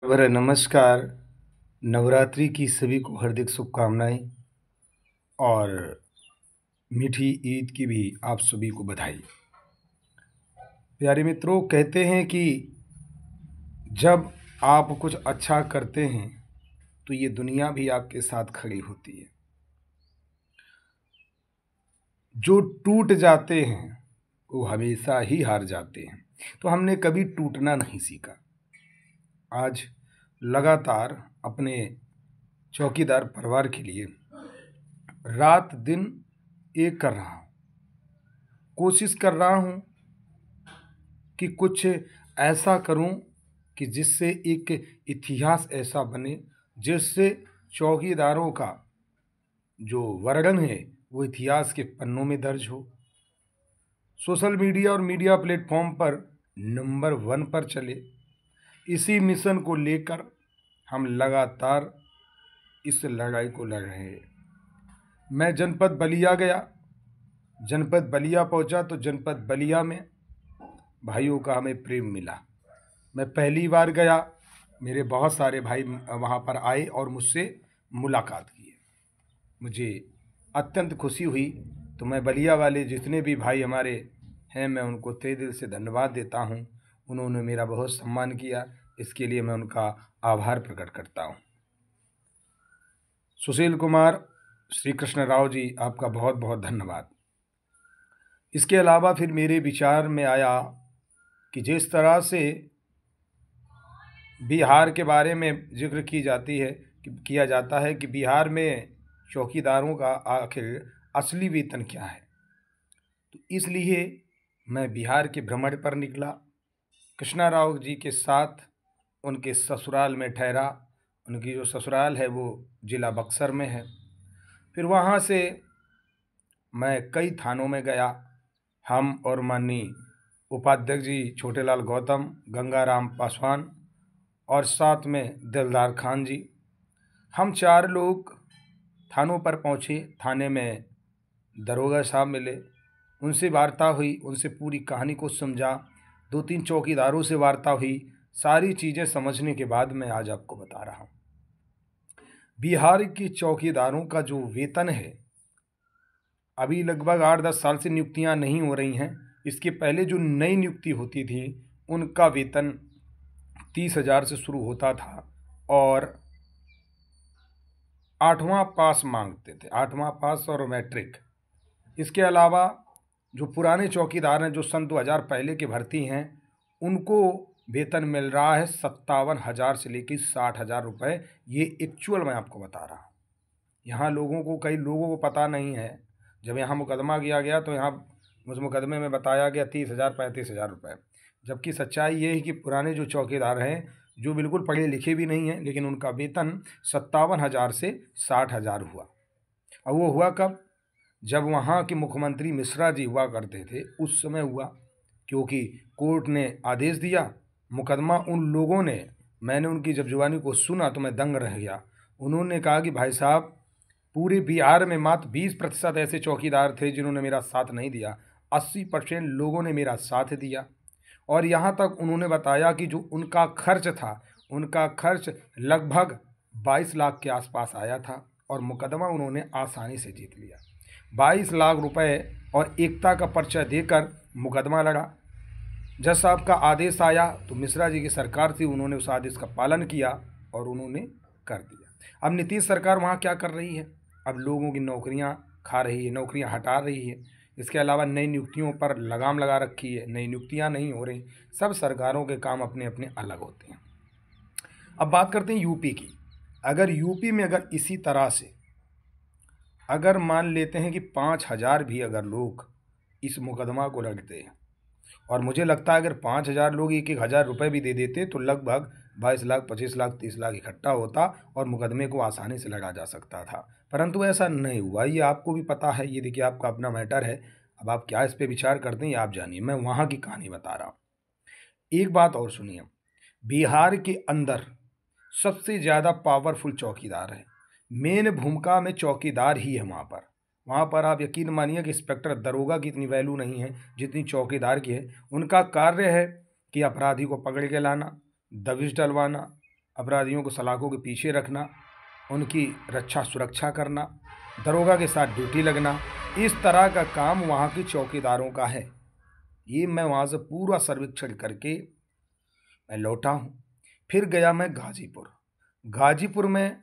नमस्कार। नवरात्रि की सभी को हार्दिक शुभकामनाएं और मीठी ईद की भी आप सभी को बधाई। प्यारे मित्रों, कहते हैं कि जब आप कुछ अच्छा करते हैं तो ये दुनिया भी आपके साथ खड़ी होती है। जो टूट जाते हैं वो हमेशा ही हार जाते हैं, तो हमने कभी टूटना नहीं सीखा। आज लगातार अपने चौकीदार परिवार के लिए रात दिन एक कर रहा हूँ, कोशिश कर रहा हूँ कि कुछ ऐसा करूं कि जिससे एक इतिहास ऐसा बने जिससे चौकीदारों का जो वर्णन है वो इतिहास के पन्नों में दर्ज हो, सोशल मीडिया और मीडिया प्लेटफॉर्म पर नंबर 1 पर चले। इसी मिशन को लेकर हम लगातार इस लड़ाई को लड़ रहे हैं। मैं जनपद बलिया गया, जनपद बलिया पहुंचा तो जनपद बलिया में भाइयों का हमें प्रेम मिला। मैं पहली बार गया, मेरे बहुत सारे भाई वहाँ पर आए और मुझसे मुलाकात किए। मुझे अत्यंत खुशी हुई। तो मैं बलिया वाले जितने भी भाई हमारे हैं, मैं उनको तहे दिल से धन्यवाद देता हूँ। उन्होंने मेरा बहुत सम्मान किया, इसके लिए मैं उनका आभार प्रकट करता हूँ। सुशील कुमार, श्री कृष्ण राव जी, आपका बहुत बहुत धन्यवाद। इसके अलावा फिर मेरे विचार में आया कि जिस तरह से बिहार के बारे में जिक्र की जाती है कि किया जाता है कि बिहार में चौकीदारों का आखिर असली वेतन क्या है, तो इसलिए मैं बिहार के भ्रमण पर निकला। कृष्णा राव जी के साथ उनके ससुराल में ठहरा। उनकी जो ससुराल है वो जिला बक्सर में है। फिर वहाँ से मैं कई थानों में गया। हम और माननीय उपाध्यक्ष जी छोटेलाल गौतम, गंगाराम पासवान और साथ में दिलदार खान जी, हम 4 लोग थानों पर पहुँचे। थाने में दरोगा साहब मिले, उनसे वार्ता हुई, उनसे पूरी कहानी को समझा। 2-3 चौकीदारों से वार्ता हुई। सारी चीज़ें समझने के बाद मैं आज आपको बता रहा हूँ। बिहार के चौकीदारों का जो वेतन है, अभी लगभग 8-10 साल से नियुक्तियाँ नहीं हो रही हैं। इसके पहले जो नई नियुक्ति होती थी उनका वेतन 30,000 से शुरू होता था और 8वां पास मांगते थे, 8वां पास और मैट्रिक। इसके अलावा जो पुराने चौकीदार हैं, जो सन 2000 पहले के भर्ती हैं, उनको वेतन मिल रहा है 57,000 से लेकर 60,000 रुपये। ये एक्चुअल मैं आपको बता रहा हूँ। यहाँ लोगों को, कई लोगों को पता नहीं है। जब यहाँ मुकदमा किया गया तो यहाँ उस मुकदमे में बताया गया 30,000 35,000 रुपये, जबकि सच्चाई ये है कि पुराने जो चौकीदार हैं, जो बिल्कुल पढ़े लिखे भी नहीं हैं, लेकिन उनका वेतन 57,000 से 60,000 हुआ। अब वो हुआ कब? जब वहाँ के मुख्यमंत्री मिश्रा जी हुआ करते थे, उस समय हुआ। क्योंकि कोर्ट ने आदेश दिया, मुकदमा उन लोगों ने, मैंने उनकी जब जुबानी को सुना तो मैं दंग रह गया। उन्होंने कहा कि भाई साहब, पूरे बिहार में मात्र 20% ऐसे चौकीदार थे जिन्होंने मेरा साथ नहीं दिया, 80% लोगों ने मेरा साथ दिया। और यहाँ तक उन्होंने बताया कि जो उनका खर्च था, उनका खर्च लगभग 22 लाख के आसपास आया था और मुकदमा उन्होंने आसानी से जीत लिया। 22 लाख रुपए और एकता का पर्चा देकर मुकदमा लड़ा। जज साहब का आदेश आया तो मिश्रा जी की सरकार थी, उन्होंने उस आदेश का पालन किया और उन्होंने कर दिया। अब नीतीश सरकार वहाँ क्या कर रही है? अब लोगों की नौकरियाँ खा रही है, नौकरियाँ हटा रही है। इसके अलावा नई नियुक्तियों पर लगाम लगा रखी है, नई नियुक्तियाँ नहीं हो रही। सब सरकारों के काम अपने अपने अलग होते हैं। अब बात करते हैं यूपी की। अगर यूपी में अगर इसी तरह से अगर मान लेते हैं कि 5,000 भी अगर लोग इस मुकदमा को लड़ते हैं, और मुझे लगता है अगर 5,000 लोग 1,000 रुपये भी दे देते तो लगभग 22 लाख, 25 लाख, 30 लाख इकट्ठा होता और मुकदमे को आसानी से लड़ा जा सकता था। परंतु ऐसा नहीं हुआ, ये आपको भी पता है। ये देखिए, आपका अपना मैटर है। अब आप क्या इस पर विचार करते हैं ये आप जानिए, मैं वहाँ की कहानी बता रहा हूँ। एक बात और सुनिए, बिहार के अंदर सबसे ज़्यादा पावरफुल चौकीदार है। मेन भूमिका में चौकीदार ही है वहाँ पर आप यकीन मानिए कि इंस्पेक्टर दरोगा की इतनी वैल्यू नहीं है जितनी चौकीदार की है। उनका कार्य है कि अपराधी को पकड़ के लाना, दबिश डलवाना, अपराधियों को सलाखों के पीछे रखना, उनकी रक्षा सुरक्षा करना, दरोगा के साथ ड्यूटी लगना, इस तरह का काम वहाँ के चौकीदारों का है। ये मैं वहाँ से पूरा सर्वेक्षण करके मैं लौटा हूँ। फिर गया मैं गाजीपुर। गाजीपुर में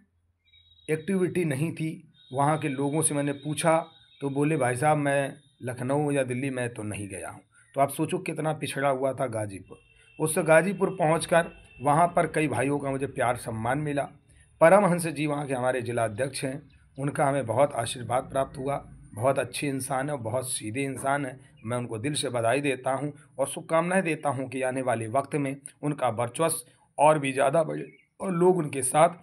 एक्टिविटी नहीं थी। वहाँ के लोगों से मैंने पूछा तो बोले भाई साहब मैं लखनऊ या दिल्ली में तो नहीं गया हूँ। तो आप सोचो कितना पिछड़ा हुआ था गाजीपुर। उस गाजीपुर पहुँचकर वहाँ पर कई भाइयों का मुझे प्यार सम्मान मिला। परमहंस जी वहाँ के हमारे जिला अध्यक्ष हैं, उनका हमें बहुत आशीर्वाद प्राप्त हुआ। बहुत अच्छे इंसान है और बहुत सीधे इंसान है। मैं उनको दिल से बधाई देता हूँ और शुभकामनाएं देता हूँ कि आने वाले वक्त में उनका वर्चस्व और भी ज़्यादा बढ़े और लोग उनके साथ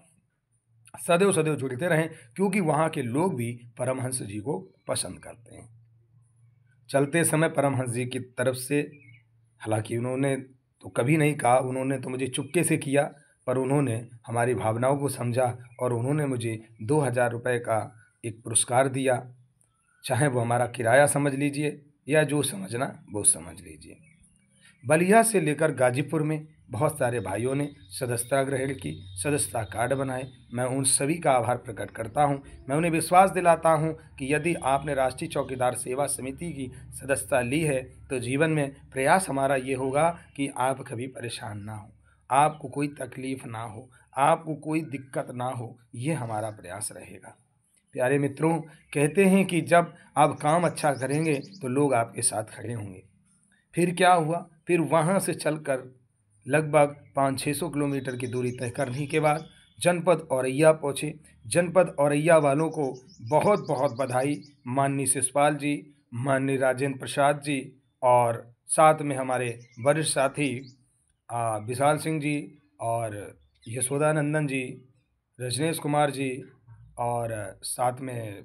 सदैव सदैव जुड़ते रहें, क्योंकि वहाँ के लोग भी परमहंस जी को पसंद करते हैं। चलते समय परमहंस जी की तरफ से, हालांकि उन्होंने तो कभी नहीं कहा, उन्होंने तो मुझे चुपके से किया, पर उन्होंने हमारी भावनाओं को समझा और उन्होंने मुझे 2000 रुपये का एक पुरस्कार दिया। चाहे वो हमारा किराया समझ लीजिए या जो समझना वो समझ लीजिए। बलिया से लेकर गाजीपुर में बहुत सारे भाइयों ने सदस्यता ग्रहण की, सदस्यता कार्ड बनाए। मैं उन सभी का आभार प्रकट करता हूं। मैं उन्हें विश्वास दिलाता हूं कि यदि आपने राष्ट्रीय चौकीदार सेवा समिति की सदस्यता ली है तो जीवन में प्रयास हमारा ये होगा कि आप कभी परेशान ना हो, आपको कोई तकलीफ़ ना हो, आपको कोई दिक्कत ना हो, ये हमारा प्रयास रहेगा। प्यारे मित्रों, कहते हैं कि जब आप काम अच्छा करेंगे तो लोग आपके साथ खड़े होंगे। फिर क्या हुआ, फिर वहाँ से चलकर लगभग 500-600 किलोमीटर की दूरी तय करने के बाद जनपद औरैया पहुँचे। जनपद औरैया वालों को बहुत बहुत बधाई, माननीय शिषपाल जी, माननीय राजेंद्र प्रसाद जी और साथ में हमारे वरिष्ठ साथी विशाल सिंह जी और यशोदानंदन जी, रजनेश कुमार जी और साथ में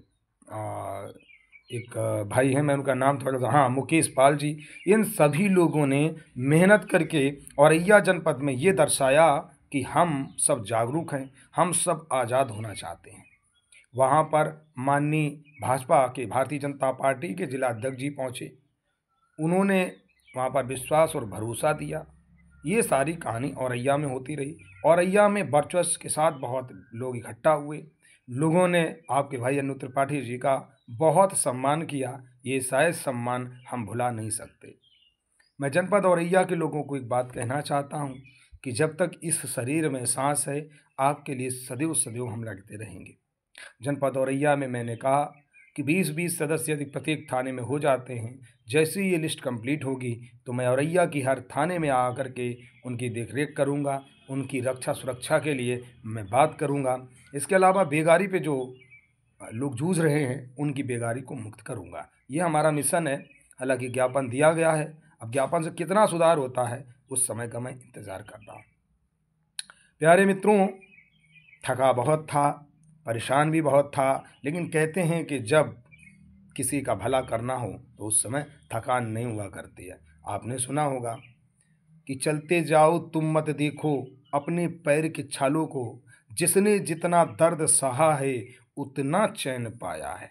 एक भाई हैं, मैं उनका नाम थोड़ा सा, हाँ, मुकेश पाल जी। इन सभी लोगों ने मेहनत करके औरैया जनपद में ये दर्शाया कि हम सब जागरूक हैं, हम सब आज़ाद होना चाहते हैं। वहाँ पर माननीय भाजपा के, भारतीय जनता पार्टी के जिला अध्यक्ष जी पहुँचे। उन्होंने वहाँ पर विश्वास और भरोसा दिया। ये सारी कहानी औरैया में होती रही। औरैया में वर्चस्व के साथ बहुत लोग इकट्ठा हुए। लोगों ने आपके भाई अनु त्रिपाठी जी का बहुत सम्मान किया। ये शायद सम्मान हम भुला नहीं सकते। मैं जनपद औरैया के लोगों को एक बात कहना चाहता हूँ कि जब तक इस शरीर में सांस है, आपके लिए सदैव सदैव हम लड़ते रहेंगे। जनपद औरैया में मैंने कहा कि 20-20 सदस्य यदि प्रत्येक थाने में हो जाते हैं, जैसे ही ये लिस्ट कंप्लीट होगी तो मैं औरैया की हर थाने में आकर के उनकी देखरेख करूंगा, उनकी रक्षा सुरक्षा के लिए मैं बात करूंगा। इसके अलावा बेगारी पे जो लोग जूझ रहे हैं उनकी बेगारी को मुक्त करूंगा। ये हमारा मिशन है। हालांकि ज्ञापन दिया गया है, अब ज्ञापन से कितना सुधार होता है उस समय का मैं इंतज़ार कर रहा हूँ। प्यारे मित्रों, थका बहुत था, परेशान भी बहुत था, लेकिन कहते हैं कि जब किसी का भला करना हो तो उस समय थकान नहीं हुआ करती है। आपने सुना होगा कि चलते जाओ तुम मत देखो अपने पैर के छालों को, जिसने जितना दर्द सहा है उतना चैन पाया है।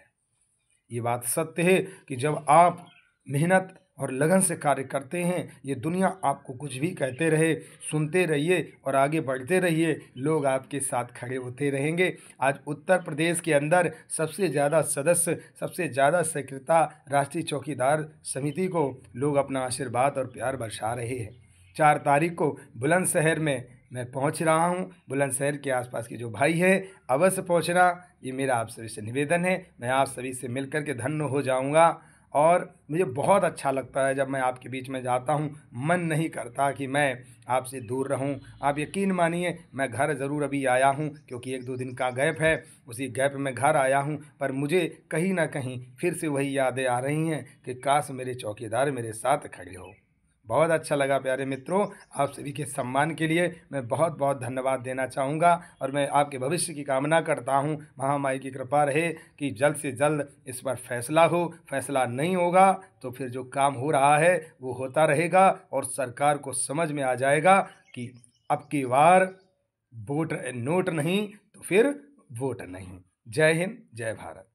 ये बात सत्य है कि जब आप मेहनत और लगन से कार्य करते हैं, ये दुनिया आपको कुछ भी कहते रहे, सुनते रहिए और आगे बढ़ते रहिए, लोग आपके साथ खड़े होते रहेंगे। आज उत्तर प्रदेश के अंदर सबसे ज़्यादा सदस्य, सबसे ज़्यादा सक्रियता राष्ट्रीय चौकीदार समिति को लोग अपना आशीर्वाद और प्यार बरसा रहे हैं। 4 तारीख को बुलंदशहर में मैं पहुंच रहा हूं। बुलंदशहर के आसपास के जो भाई हैं अवश्य पहुंचना, ये मेरा आप सभी से निवेदन है। मैं आप सभी से मिलकर के धन्य हो जाऊंगा और मुझे बहुत अच्छा लगता है जब मैं आपके बीच में जाता हूं। मन नहीं करता कि मैं आपसे दूर रहूं। आप यकीन मानिए मैं घर ज़रूर अभी आया हूं, क्योंकि 1-2 दिन का गैप है, उसी गैप में घर आया हूं, पर मुझे कहीं ना कहीं फिर से वही यादें आ रही हैं कि काश मेरे चौकीदार मेरे साथ खड़े हो। बहुत अच्छा लगा प्यारे मित्रों। आप सभी के सम्मान के लिए मैं बहुत बहुत धन्यवाद देना चाहूँगा और मैं आपके भविष्य की कामना करता हूँ। महामाई की कृपा रहे कि जल्द से जल्द इस पर फैसला हो। फैसला नहीं होगा तो फिर जो काम हो रहा है वो होता रहेगा और सरकार को समझ में आ जाएगा कि अब की बार वोट नोट नहीं तो फिर वोट नहीं। जय हिंद, जय भारत।